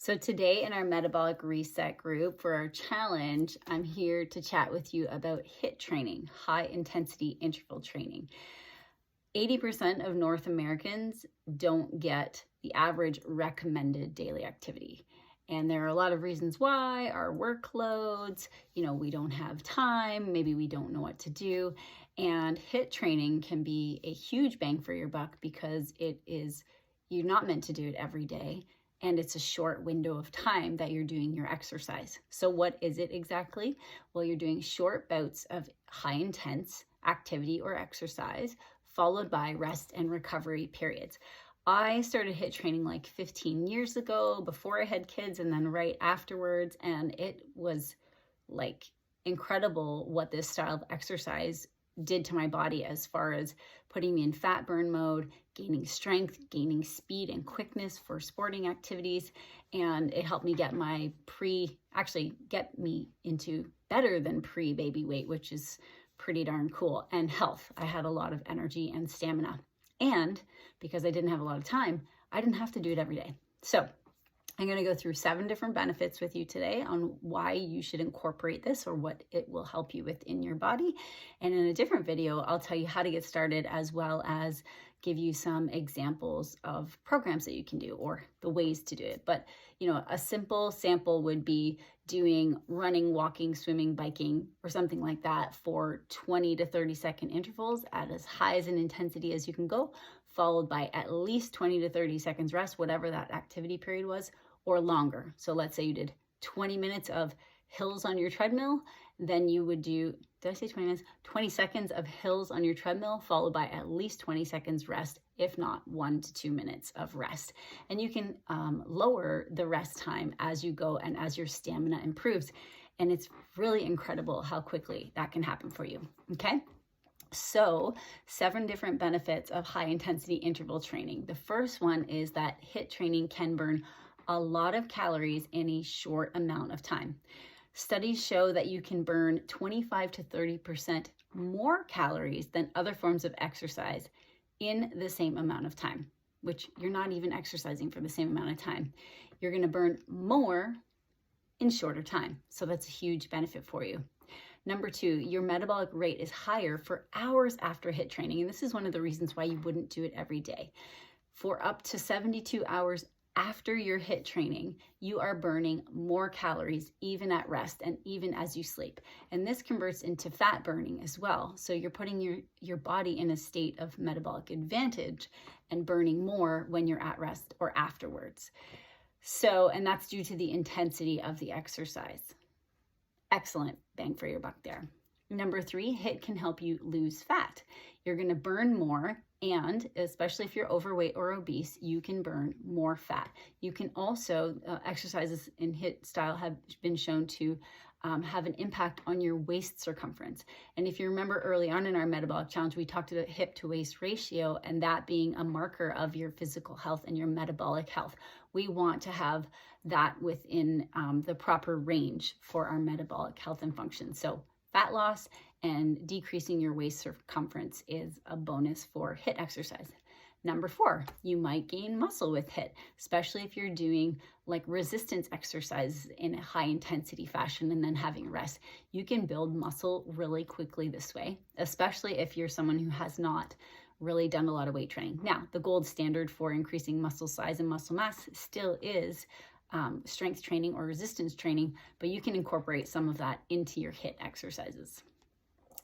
So today in our Metabolic Reset group for our challenge, I'm here to chat with you about HIIT training, high intensity interval training. 80% of North Americans don't get the average recommended daily activity. And there are a lot of reasons why: our workloads, we don't have time, maybe we don't know what to do. And HIIT training can be a huge bang for your buck because you're not meant to do it every day. And it's a short window of time that you're doing your exercise. So what is it exactly? Well, you're doing short bouts of high intense activity or exercise, followed by rest and recovery periods. I started HIIT training like 15 years ago, before I had kids, and then right afterwards. And it was like incredible what this style of exercise did to my body as far as putting me in fat burn mode, gaining strength, gaining speed and quickness for sporting activities. And it helped me get get me into better than pre-baby weight, which is pretty darn cool. And health. I had a lot of energy and stamina. And because I didn't have a lot of time, I didn't have to do it every day. So I'm going to go through 7 different benefits with you today on why you should incorporate this or what it will help you with in your body. And in a different video, I'll tell you how to get started, as well as give you some examples of programs that you can do or the ways to do it. But, a simple sample would be doing running, walking, swimming, biking, or something like that for 20 to 30 second intervals at as high as an intensity as you can go, followed by at least 20 to 30 seconds rest, whatever that activity period was, or longer. So let's say you did 20 minutes of hills on your treadmill, then you would do, did I say 20 minutes? 20 seconds of hills on your treadmill, followed by at least 20 seconds rest, if not 1 to 2 minutes of rest. And you can lower the rest time as you go and as your stamina improves. And it's really incredible how quickly that can happen for you, okay? So 7 different benefits of high intensity interval training. The first one is that HIIT training can burn a lot of calories in a short amount of time. Studies show that you can burn 25 to 30% more calories than other forms of exercise in the same amount of time, which you're not even exercising for the same amount of time. You're going to burn more in shorter time. So that's a huge benefit for you. Number 2, your metabolic rate is higher for hours after HIIT training. And this is one of the reasons why you wouldn't do it every day. For up to 72 hours after your HIIT training, you are burning more calories even at rest and even as you sleep. And this converts into fat burning as well. So you're putting your body in a state of metabolic advantage and burning more when you're at rest or afterwards. And that's due to the intensity of the exercise. Excellent bang for your buck there. Number 3, HIIT can help you lose fat. You're going to burn more, and especially if you're overweight or obese, you can burn more fat. You can also, exercises in HIIT style have been shown to have an impact on your waist circumference. And if you remember early on in our metabolic challenge, we talked about hip to waist ratio, and that being a marker of your physical health and your metabolic health. We want to have that within the proper range for our metabolic health and function. So fat loss and decreasing your waist circumference is a bonus for HIIT exercise. Number 4, you might gain muscle with HIIT, especially if you're doing like resistance exercises in a high intensity fashion and then having rest. You can build muscle really quickly this way, especially if you're someone who has not really done a lot of weight training. Now, the gold standard for increasing muscle size and muscle mass still is strength training or resistance training, but you can incorporate some of that into your HIIT exercises.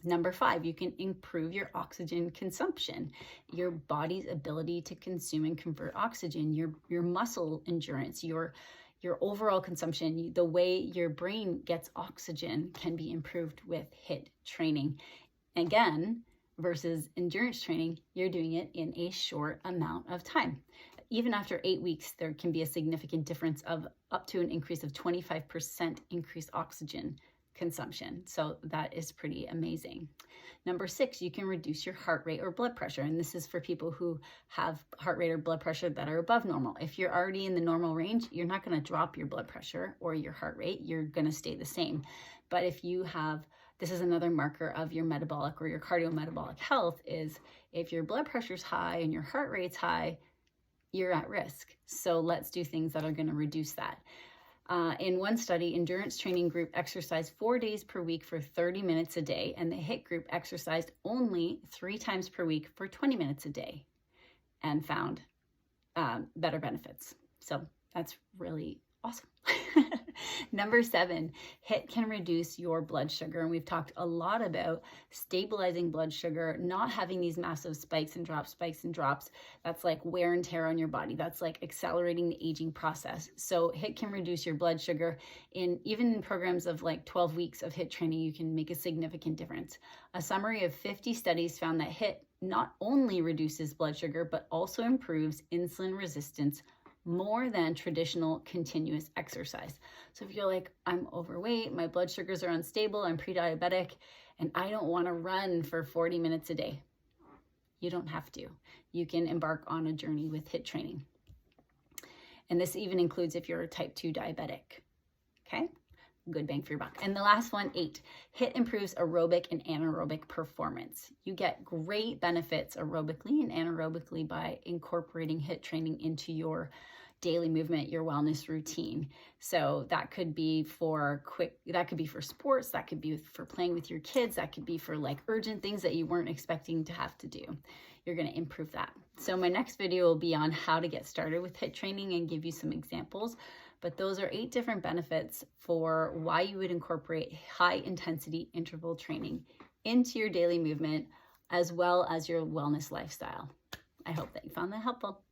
Number 5, you can improve your oxygen consumption, your body's ability to consume and convert oxygen, your muscle endurance, your overall consumption, the way your brain gets oxygen can be improved with HIIT training. Again, versus endurance training, you're doing it in a short amount of time. Even after 8 weeks, there can be a significant difference of up to an increase of 25% increased oxygen consumption. So that is pretty amazing. Number 6, you can reduce your heart rate or blood pressure. And this is for people who have heart rate or blood pressure that are above normal. If you're already in the normal range, you're not going to drop your blood pressure or your heart rate. You're going to stay the same. But if you have, this is another marker of your metabolic or your cardiometabolic health, is if your blood pressure is high and your heart rate's high, you're at risk. So let's do things that are going to reduce that. In one study, endurance training group exercised 4 days per week for 30 minutes a day, and the HIIT group exercised only 3 times per week for 20 minutes a day and found better benefits. So that's really awesome. Number 7, HIIT can reduce your blood sugar. And we've talked a lot about stabilizing blood sugar, not having these massive spikes and drops. That's like wear and tear on your body. That's like accelerating the aging process. So HIIT can reduce your blood sugar. Even in programs of like 12 weeks of HIIT training, you can make a significant difference. A summary of 50 studies found that HIIT not only reduces blood sugar, but also improves insulin resistance more than traditional continuous exercise. So if you're like, I'm overweight, my blood sugars are unstable, I'm pre-diabetic, and I don't want to run for 40 minutes a day, you don't have to. You can embark on a journey with HIIT training. And this even includes if you're a type 2 diabetic, okay? Good bang for your buck. And the last one, 8, HIIT improves aerobic and anaerobic performance. You get great benefits aerobically and anaerobically by incorporating HIIT training into your daily movement, your wellness routine. So that could be for sports, that could be for playing with your kids, that could be for like urgent things that you weren't expecting to have to do. You're going to improve that. So my next video will be on how to get started with HIIT training and give you some examples. But those are 8 different benefits for why you would incorporate high intensity interval training into your daily movement as well as your wellness lifestyle. I hope that you found that helpful.